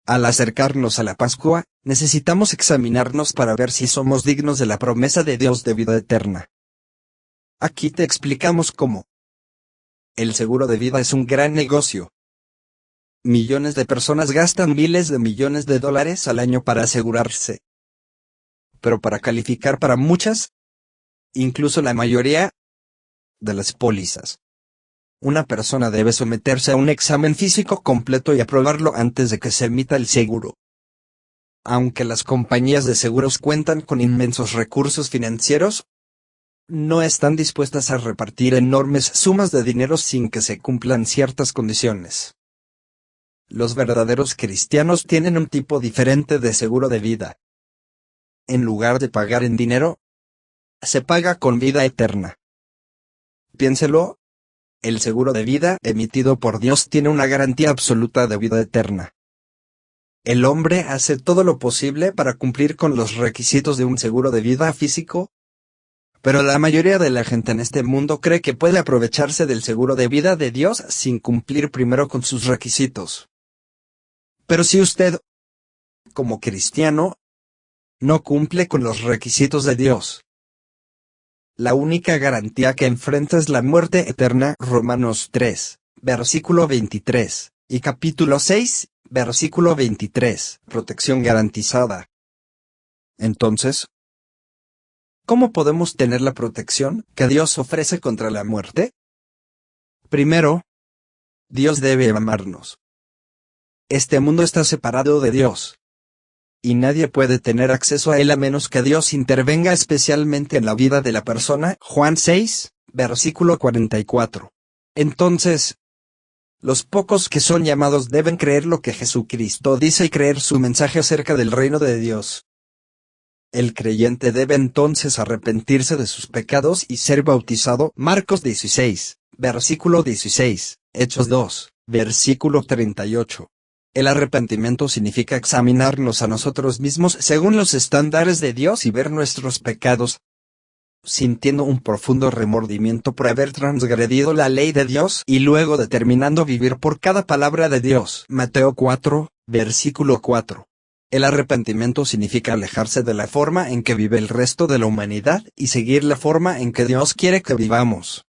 Al acercarnos a la Pascua, necesitamos examinarnos para ver si somos dignos de la promesa de Dios de vida eterna. Aquí te explicamos cómo. El seguro de vida es un gran negocio. Millones de personas gastan miles de millones de dólares al año para asegurarse. Pero para calificar para muchas, incluso la mayoría, de las pólizas, una persona debe someterse a un examen físico completo y aprobarlo antes de que se emita el seguro. Aunque las compañías de seguros cuentan con inmensos recursos financieros, no están dispuestas a repartir enormes sumas de dinero sin que se cumplan ciertas condiciones. Los verdaderos cristianos tienen un tipo diferente de seguro de vida. En lugar de pagar en dinero, se paga con vida eterna. Piénselo, el seguro de vida emitido por Dios tiene una garantía absoluta de vida eterna. El hombre hace todo lo posible para cumplir con los requisitos de un seguro de vida físico, pero la mayoría de la gente en este mundo cree que puede aprovecharse del seguro de vida de Dios sin cumplir primero con sus requisitos. Pero si usted, como cristiano, no cumple con los requisitos de Dios, la única garantía que enfrenta es la muerte eterna. Romanos 3, versículo 23, y capítulo 6, versículo 23, protección garantizada. Entonces, ¿cómo podemos tener la protección que Dios ofrece contra la muerte? Primero, Dios debe amarnos. Este mundo está separado de Dios, y nadie puede tener acceso a él a menos que Dios intervenga especialmente en la vida de la persona. Juan 6, versículo 44. Entonces, los pocos que son llamados deben creer lo que Jesucristo dice y creer su mensaje acerca del reino de Dios. El creyente debe entonces arrepentirse de sus pecados y ser bautizado. Marcos 16, versículo 16, Hechos 2, versículo 38. El arrepentimiento significa examinarnos a nosotros mismos según los estándares de Dios y ver nuestros pecados, sintiendo un profundo remordimiento por haber transgredido la ley de Dios y luego determinando vivir por cada palabra de Dios. Mateo 4, versículo 4. El arrepentimiento significa alejarse de la forma en que vive el resto de la humanidad y seguir la forma en que Dios quiere que vivamos.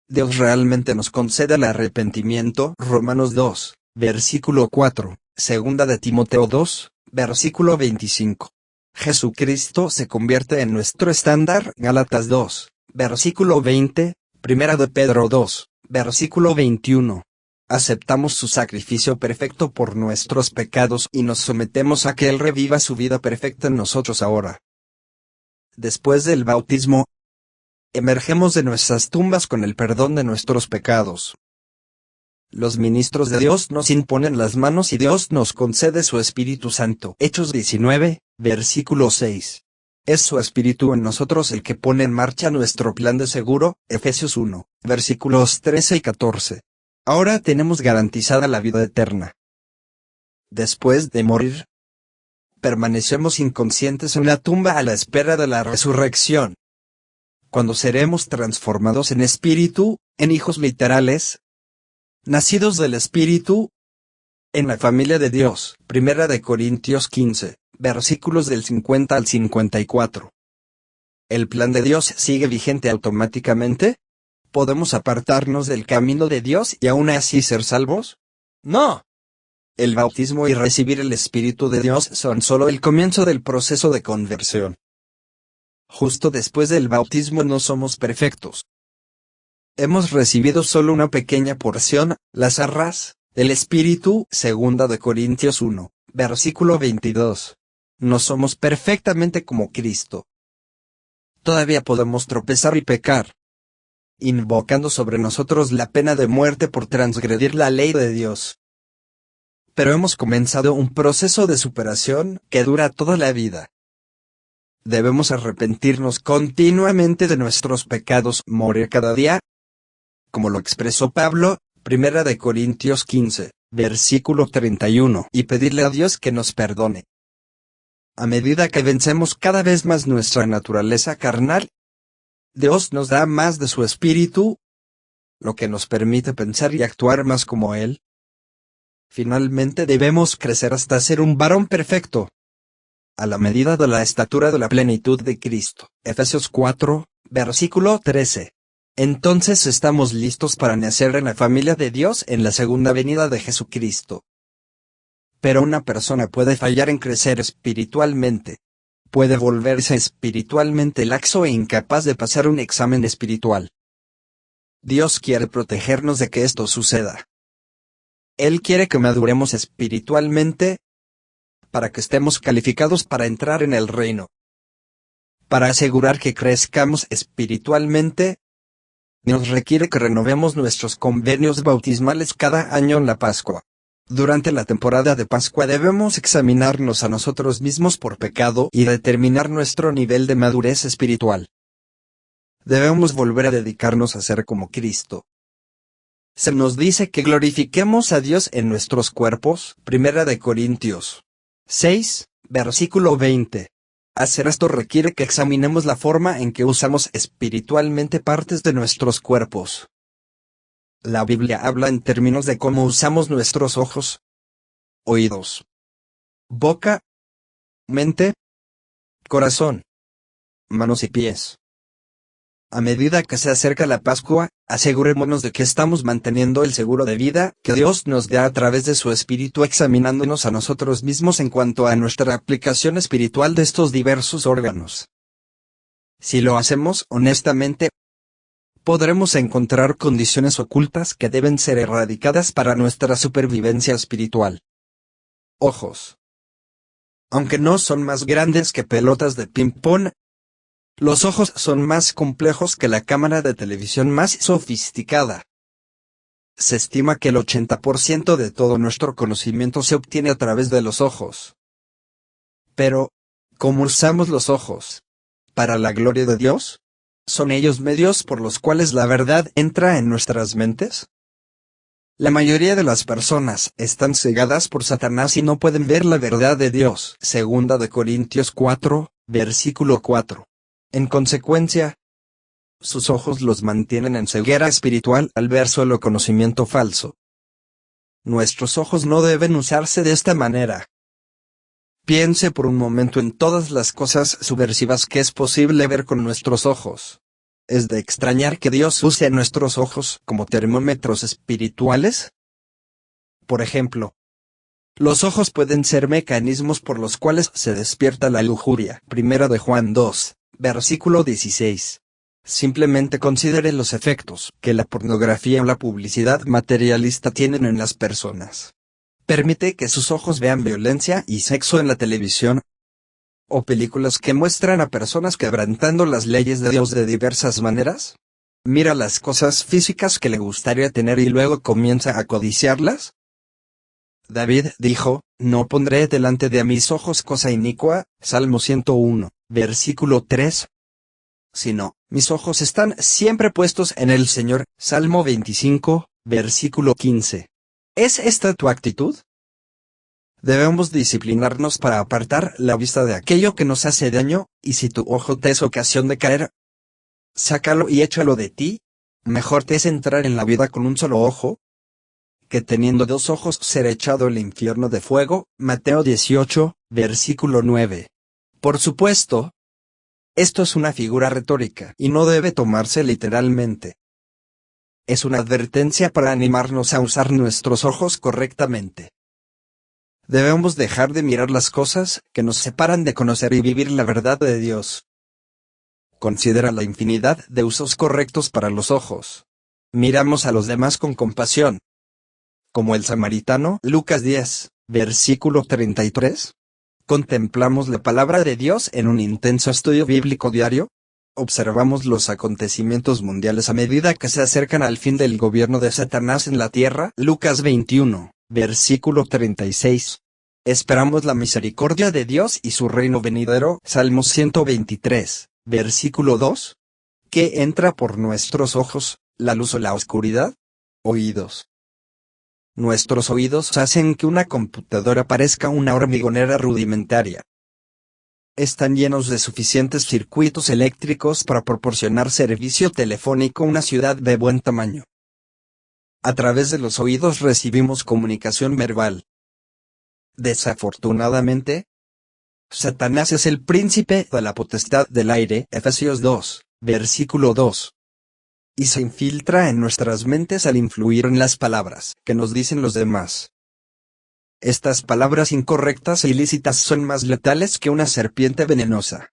Dios realmente nos concede el arrepentimiento. Romanos 2, versículo 4, segunda de Timoteo 2, versículo 25. Jesucristo se convierte en nuestro estándar. Gálatas 2, versículo 20, primera de Pedro 2, versículo 21. Aceptamos su sacrificio perfecto por nuestros pecados y nos sometemos a que Él reviva su vida perfecta en nosotros ahora. Después del bautismo, emergemos de nuestras tumbas con el perdón de nuestros pecados. Los ministros de Dios nos imponen las manos y Dios nos concede su Espíritu Santo. Hechos 19, versículo 6. Es su Espíritu en nosotros el que pone en marcha nuestro plan de seguro. Efesios 1, versículos 13 y 14. Ahora tenemos garantizada la vida eterna. Después de morir, permanecemos inconscientes en la tumba a la espera de la resurrección. Cuando seremos transformados en espíritu, en hijos literales, nacidos del Espíritu, en la familia de Dios. Primera de Corintios 15, versículos del 50 al 54. ¿El plan de Dios sigue vigente automáticamente? ¿Podemos apartarnos del camino de Dios y aún así ser salvos? No. El bautismo y recibir el Espíritu de Dios son solo el comienzo del proceso de conversión. Justo después del bautismo no somos perfectos. Hemos recibido solo una pequeña porción, las arras, del Espíritu. Segunda de Corintios 1, versículo 22. No somos perfectamente como Cristo. Todavía podemos tropezar y pecar, invocando sobre nosotros la pena de muerte por transgredir la ley de Dios. Pero hemos comenzado un proceso de superación que dura toda la vida. Debemos arrepentirnos continuamente de nuestros pecados, morir cada día, como lo expresó Pablo, Primera de Corintios 15, versículo 31, y pedirle a Dios que nos perdone. A medida que vencemos cada vez más nuestra naturaleza carnal, Dios nos da más de su Espíritu, lo que nos permite pensar y actuar más como Él. Finalmente debemos crecer hasta ser un varón perfecto, a la medida de la estatura de la plenitud de Cristo. Efesios 4, versículo 13. Entonces estamos listos para nacer en la familia de Dios en la segunda venida de Jesucristo. Pero una persona puede fallar en crecer espiritualmente. Puede volverse espiritualmente laxo e incapaz de pasar un examen espiritual. Dios quiere protegernos de que esto suceda. Él quiere que maduremos espiritualmente, para que estemos calificados para entrar en el reino. Para asegurar que crezcamos espiritualmente, nos requiere que renovemos nuestros convenios bautismales cada año en la Pascua. Durante la temporada de Pascua debemos examinarnos a nosotros mismos por pecado y determinar nuestro nivel de madurez espiritual. Debemos volver a dedicarnos a ser como Cristo. Se nos dice que glorifiquemos a Dios en nuestros cuerpos, 1 Corintios 6, versículo 20. Hacer esto requiere que examinemos la forma en que usamos espiritualmente partes de nuestros cuerpos. La Biblia habla en términos de cómo usamos nuestros ojos, oídos, boca, mente, corazón, manos y pies. A medida que se acerca la Pascua, asegurémonos de que estamos manteniendo el seguro de vida que Dios nos da a través de su Espíritu, examinándonos a nosotros mismos en cuanto a nuestra aplicación espiritual de estos diversos órganos. Si lo hacemos honestamente, podremos encontrar condiciones ocultas que deben ser erradicadas para nuestra supervivencia espiritual. Ojos. Aunque no son más grandes que pelotas de ping-pong, los ojos son más complejos que la cámara de televisión más sofisticada. Se estima que el 80% de todo nuestro conocimiento se obtiene a través de los ojos. Pero, ¿cómo usamos los ojos? ¿Para la gloria de Dios? ¿Son ellos medios por los cuales la verdad entra en nuestras mentes? La mayoría de las personas están cegadas por Satanás y no pueden ver la verdad de Dios. 2 Corintios 4, versículo 4. En consecuencia, sus ojos los mantienen en ceguera espiritual al ver solo conocimiento falso. Nuestros ojos no deben usarse de esta manera. Piense por un momento en todas las cosas subversivas que es posible ver con nuestros ojos. ¿Es de extrañar que Dios use nuestros ojos como termómetros espirituales? Por ejemplo, los ojos pueden ser mecanismos por los cuales se despierta la lujuria. 1 Juan 2, versículo 16. Simplemente considere los efectos que la pornografía o la publicidad materialista tienen en las personas. ¿Permite que sus ojos vean violencia y sexo en la televisión? ¿O películas que muestran a personas quebrantando las leyes de Dios de diversas maneras? ¿Mira las cosas físicas que le gustaría tener y luego comienza a codiciarlas? David dijo, no pondré delante de mis ojos cosa inicua, Salmo 101, versículo 3. Sino, mis ojos están siempre puestos en el Señor, Salmo 25, versículo 15. ¿Es esta tu actitud? Debemos disciplinarnos para apartar la vista de aquello que nos hace daño, y si tu ojo te es ocasión de caer, sácalo y échalo de ti. Mejor te es entrar en la vida con un solo ojo, que teniendo dos ojos ser echado al infierno de fuego. Mateo 18, versículo 9. Por supuesto, esto es una figura retórica y no debe tomarse literalmente. Es una advertencia para animarnos a usar nuestros ojos correctamente. Debemos dejar de mirar las cosas que nos separan de conocer y vivir la verdad de Dios. Considera la infinidad de usos correctos para los ojos. Miramos a los demás con compasión. Como el samaritano, Lucas 10, versículo 33. Contemplamos la palabra de Dios en un intenso estudio bíblico diario. Observamos los acontecimientos mundiales a medida que se acercan al fin del gobierno de Satanás en la tierra. Lucas 21, versículo 36. Esperamos la misericordia de Dios y su reino venidero. Salmos 123, versículo 2. ¿Qué entra por nuestros ojos, la luz o la oscuridad? Oídos. Nuestros oídos hacen que una computadora parezca una hormigonera rudimentaria. Están llenos de suficientes circuitos eléctricos para proporcionar servicio telefónico a una ciudad de buen tamaño. A través de los oídos recibimos comunicación verbal. Desafortunadamente, Satanás es el príncipe de la potestad del aire, Efesios 2, versículo 2. Y se infiltra en nuestras mentes al influir en las palabras que nos dicen los demás. Estas palabras incorrectas e ilícitas son más letales que una serpiente venenosa.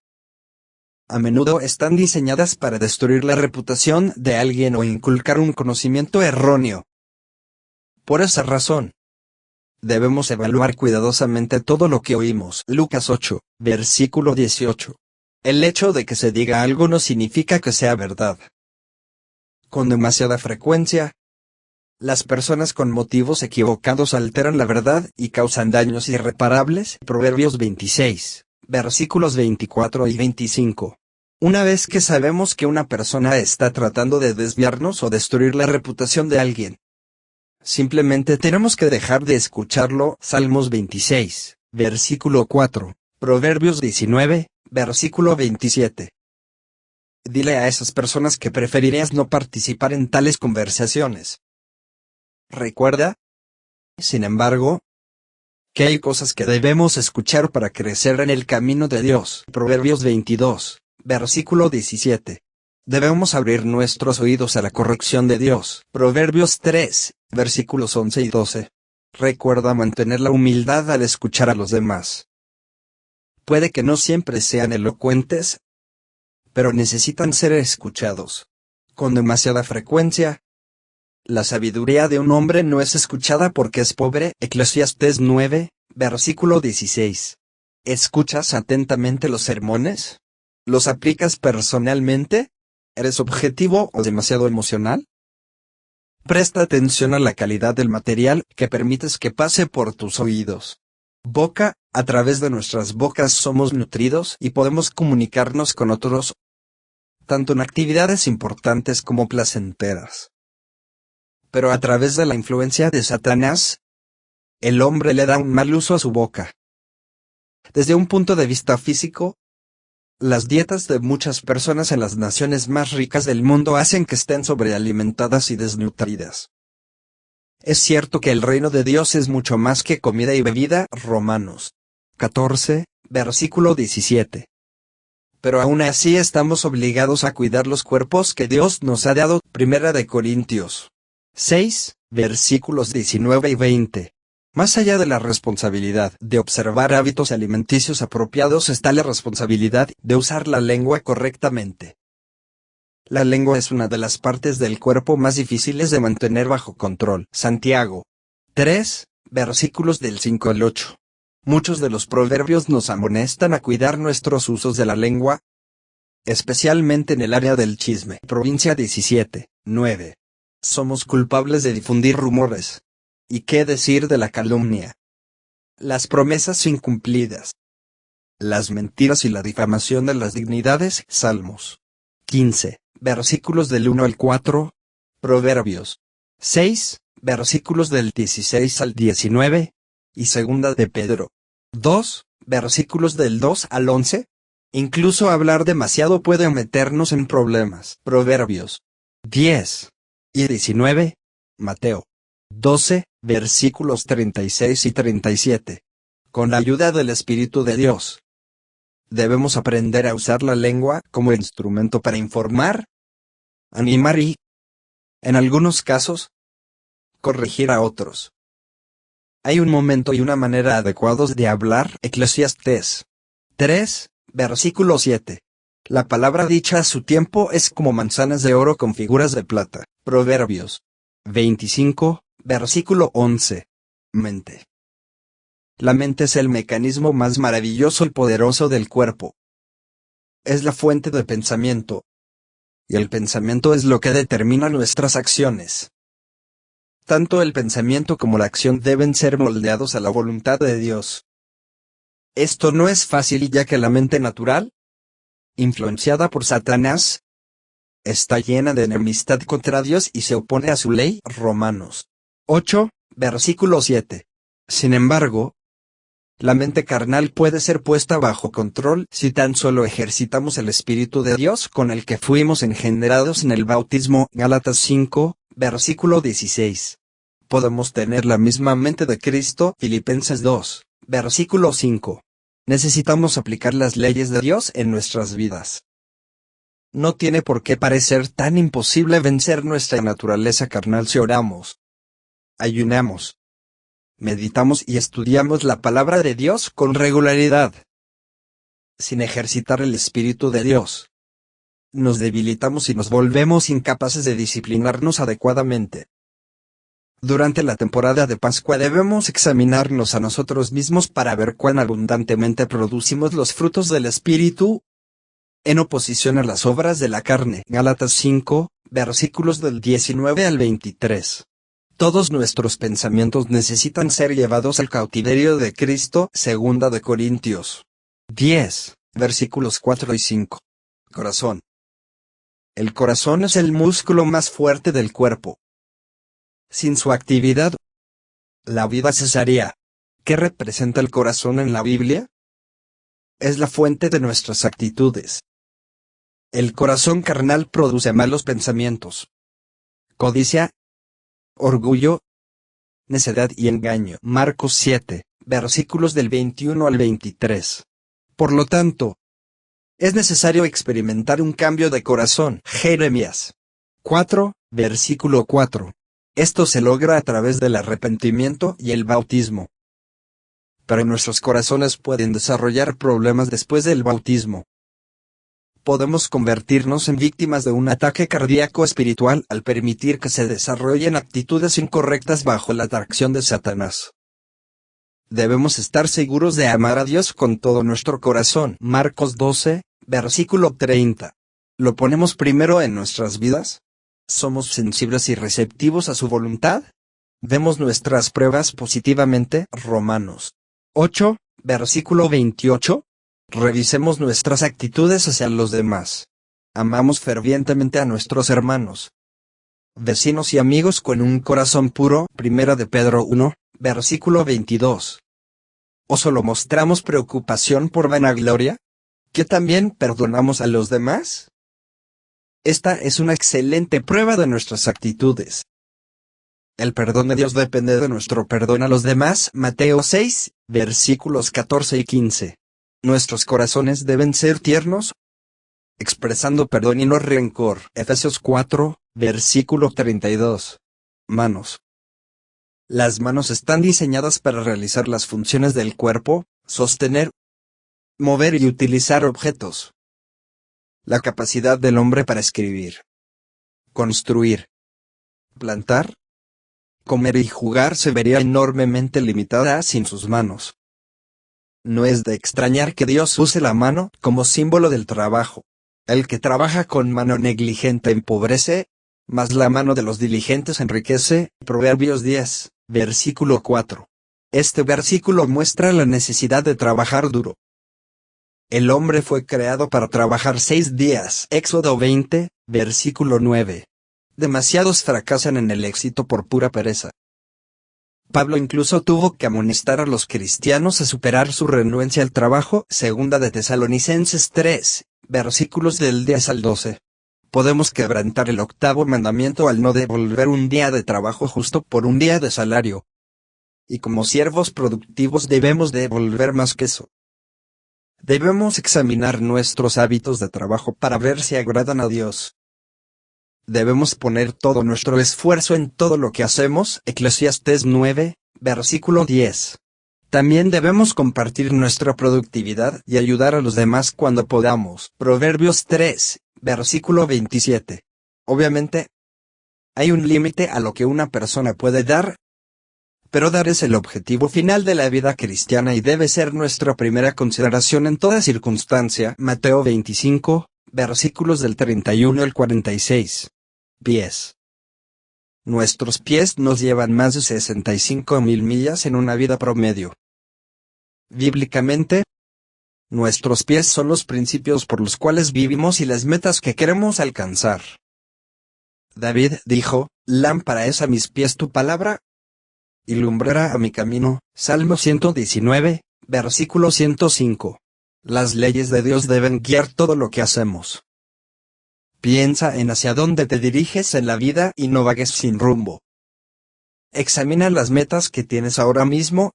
A menudo están diseñadas para destruir la reputación de alguien o inculcar un conocimiento erróneo. Por esa razón, debemos evaluar cuidadosamente todo lo que oímos. Lucas 8, versículo 18. El hecho de que se diga algo no significa que sea verdad. Con demasiada frecuencia, las personas con motivos equivocados alteran la verdad y causan daños irreparables. Proverbios 26, versículos 24 y 25. Una vez que sabemos que una persona está tratando de desviarnos o destruir la reputación de alguien, simplemente tenemos que dejar de escucharlo. Salmos 26, versículo 4, Proverbios 19, versículo 27. Dile a esas personas que preferirías no participar en tales conversaciones. Recuerda, sin embargo, que hay cosas que debemos escuchar para crecer en el camino de Dios. Proverbios 22, versículo 17. Debemos abrir nuestros oídos a la corrección de Dios. Proverbios 3, versículos 11 y 12. Recuerda mantener la humildad al escuchar a los demás. Puede que no siempre sean elocuentes, pero necesitan ser escuchados. Con demasiada frecuencia, la sabiduría de un hombre no es escuchada porque es pobre. Eclesiastés 9, versículo 16. ¿Escuchas atentamente los sermones? ¿Los aplicas personalmente? ¿Eres objetivo o demasiado emocional? Presta atención a la calidad del material que permites que pase por tus oídos. Boca, a través de nuestras bocas somos nutridos y podemos comunicarnos con otros, tanto en actividades importantes como placenteras. Pero a través de la influencia de Satanás, el hombre le da un mal uso a su boca. Desde un punto de vista físico, las dietas de muchas personas en las naciones más ricas del mundo hacen que estén sobrealimentadas y desnutridas. Es cierto que el reino de Dios es mucho más que comida y bebida. Romanos 14, versículo 17. Pero aún así estamos obligados a cuidar los cuerpos que Dios nos ha dado. Primera de Corintios 6, versículos 19 y 20. Más allá de la responsabilidad de observar hábitos alimenticios apropiados está la responsabilidad de usar la lengua correctamente. La lengua es una de las partes del cuerpo más difíciles de mantener bajo control. Santiago 3, versículos del 5 al 8. Muchos de los proverbios nos amonestan a cuidar nuestros usos de la lengua, especialmente en el área del chisme. Provincia 17, 9. Somos culpables de difundir rumores. ¿Y qué decir de la calumnia? Las promesas incumplidas. Las mentiras y la difamación de las dignidades. Salmos 15, versículos del 1 al 4. Proverbios 6, versículos del 16 al 19. Y segunda de Pedro 2, versículos del 2 al 11. Incluso hablar demasiado puede meternos en problemas. Proverbios 10 y 19. Mateo 12, versículos 36 y 37. Con la ayuda del Espíritu de Dios, debemos aprender a usar la lengua como instrumento para informar, animar y, en algunos casos, corregir a otros. Hay un momento y una manera adecuados de hablar. Eclesiastés 3, versículo 7. La palabra dicha a su tiempo es como manzanas de oro con figuras de plata. Proverbios 25, versículo 11. Mente. La mente es el mecanismo más maravilloso y poderoso del cuerpo. Es la fuente de pensamiento. Y el pensamiento es lo que determina nuestras acciones. Tanto el pensamiento como la acción deben ser moldeados a la voluntad de Dios. Esto no es fácil ya que la mente natural, influenciada por Satanás, está llena de enemistad contra Dios y se opone a su ley. Romanos 8, versículo 7. Sin embargo, la mente carnal puede ser puesta bajo control si tan solo ejercitamos el Espíritu de Dios con el que fuimos engendrados en el bautismo. Gálatas 5, versículo 16. Podemos tener la misma mente de Cristo, Filipenses 2, versículo 5. Necesitamos aplicar las leyes de Dios en nuestras vidas. No tiene por qué parecer tan imposible vencer nuestra naturaleza carnal si oramos, ayunamos, meditamos y estudiamos la palabra de Dios con regularidad. Sin ejercitar el Espíritu de Dios, nos debilitamos y nos volvemos incapaces de disciplinarnos adecuadamente. Durante la temporada de Pascua debemos examinarnos a nosotros mismos para ver cuán abundantemente producimos los frutos del Espíritu, en oposición a las obras de la carne. Gálatas 5, versículos del 19 al 23. Todos nuestros pensamientos necesitan ser llevados al cautiverio de Cristo. 2 de Corintios 10, versículos 4 y 5. Corazón. El corazón es el músculo más fuerte del cuerpo. Sin su actividad, la vida cesaría. ¿Qué representa el corazón en la Biblia? Es la fuente de nuestras actitudes. El corazón carnal produce malos pensamientos, codicia, orgullo, necedad y engaño. Marcos 7, versículos del 21 al 23. Por lo tanto, es necesario experimentar un cambio de corazón. Jeremías 4, versículo 4. Esto se logra a través del arrepentimiento y el bautismo. Pero nuestros corazones pueden desarrollar problemas después del bautismo. Podemos convertirnos en víctimas de un ataque cardíaco espiritual al permitir que se desarrollen actitudes incorrectas bajo la atracción de Satanás. Debemos estar seguros de amar a Dios con todo nuestro corazón. Marcos 12, versículo 30. ¿Lo ponemos primero en nuestras vidas? ¿Somos sensibles y receptivos a su voluntad? ¿Vemos nuestras pruebas positivamente? Romanos 8, versículo 28. Revisemos nuestras actitudes hacia los demás. Amamos fervientemente a nuestros hermanos, vecinos y amigos con un corazón puro. 1 de Pedro 1, versículo 22. ¿O solo mostramos preocupación por vanagloria? ¿Que también perdonamos a los demás? Esta es una excelente prueba de nuestras actitudes. El perdón de Dios depende de nuestro perdón a los demás. Mateo 6, versículos 14 y 15. Nuestros corazones deben ser tiernos, expresando perdón y no rencor. Efesios 4, versículo 32. Manos. Las manos están diseñadas para realizar las funciones del cuerpo: sostener, mover y utilizar objetos. La capacidad del hombre para escribir, construir, plantar, comer y jugar se vería enormemente limitada sin sus manos. No es de extrañar que Dios use la mano como símbolo del trabajo. El que trabaja con mano negligente empobrece, mas la mano de los diligentes enriquece. Proverbios 10, versículo 4. Este versículo muestra la necesidad de trabajar duro. El hombre fue creado para trabajar 6 días. Éxodo 20, versículo 9. Demasiados fracasan en el éxito por pura pereza. Pablo incluso tuvo que amonestar a los cristianos a superar su renuencia al trabajo. 2 de Tesalonicenses 3, versículos del 10 al 12. Podemos quebrantar el 8º mandamiento al no devolver un día de trabajo justo por un día de salario. Y como siervos productivos debemos devolver más que eso. Debemos examinar nuestros hábitos de trabajo para ver si agradan a Dios. Debemos poner todo nuestro esfuerzo en todo lo que hacemos. Eclesiastés 9, versículo 10. También debemos compartir nuestra productividad y ayudar a los demás cuando podamos. Proverbios 3, versículo 27. Obviamente, hay un límite a lo que una persona puede dar, pero dar es el objetivo final de la vida cristiana y debe ser nuestra primera consideración en toda circunstancia. Mateo 25, versículos del 31 al 46. Pies. Nuestros pies nos llevan más de 65.000 millas en una vida promedio. Bíblicamente, nuestros pies son los principios por los cuales vivimos y las metas que queremos alcanzar. David dijo: lámpara es a mis pies tu palabra, y lumbrera a mi camino. Salmo 119, versículo 105. Las leyes de Dios deben guiar todo lo que hacemos. Piensa en hacia dónde te diriges en la vida y no vagues sin rumbo. Examina las metas que tienes ahora mismo.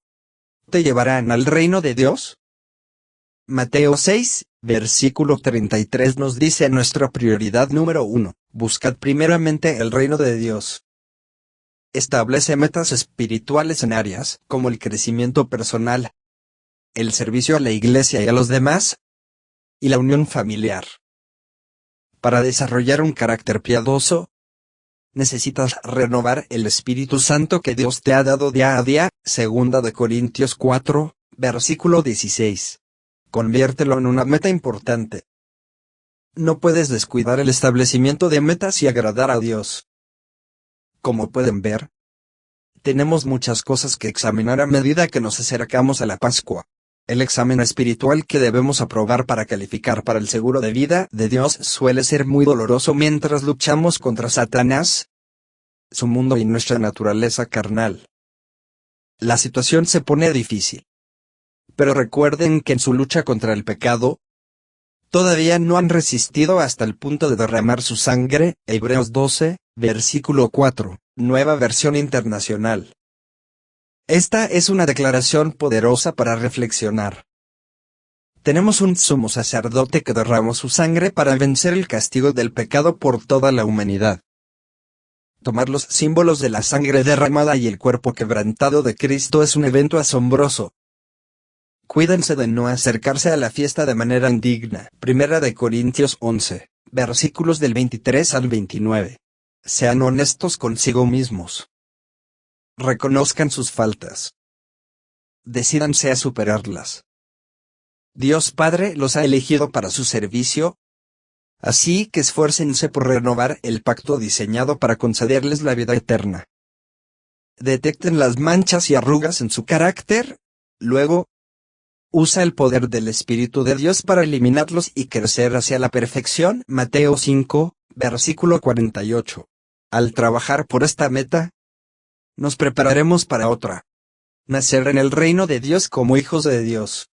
¿Te llevarán al reino de Dios? Mateo 6, versículo 33 nos dice nuestra prioridad número 1, buscad primeramente el reino de Dios. Establece metas espirituales en áreas como el crecimiento personal, el servicio a la iglesia y a los demás, y la unión familiar. Para desarrollar un carácter piadoso, necesitas renovar el Espíritu Santo que Dios te ha dado día a día, 2 Corintios 4, versículo 16. Conviértelo en una meta importante. No puedes descuidar el establecimiento de metas y agradar a Dios. Como pueden ver, tenemos muchas cosas que examinar a medida que nos acercamos a la Pascua. El examen espiritual que debemos aprobar para calificar para el seguro de vida de Dios suele ser muy doloroso mientras luchamos contra Satanás, su mundo y nuestra naturaleza carnal. La situación se pone difícil. Pero recuerden que en su lucha contra el pecado, todavía no han resistido hasta el punto de derramar su sangre, Hebreos 12, versículo 4, Nueva Versión Internacional. Esta es una declaración poderosa para reflexionar. Tenemos un sumo sacerdote que derramó su sangre para vencer el castigo del pecado por toda la humanidad. Tomar los símbolos de la sangre derramada y el cuerpo quebrantado de Cristo es un evento asombroso. Cuídense de no acercarse a la fiesta de manera indigna. 1 Corintios 11, versículos del 23 al 29. Sean honestos consigo mismos. Reconozcan sus faltas. Decídanse a superarlas. Dios Padre los ha elegido para su servicio, así que esfuércense por renovar el pacto diseñado para concederles la vida eterna. Detecten las manchas y arrugas en su carácter, luego, usa el poder del Espíritu de Dios para eliminarlos y crecer hacia la perfección. Mateo 5, versículo 48. Al trabajar por esta meta, nos prepararemos para otra. Nacer en el reino de Dios como hijos de Dios.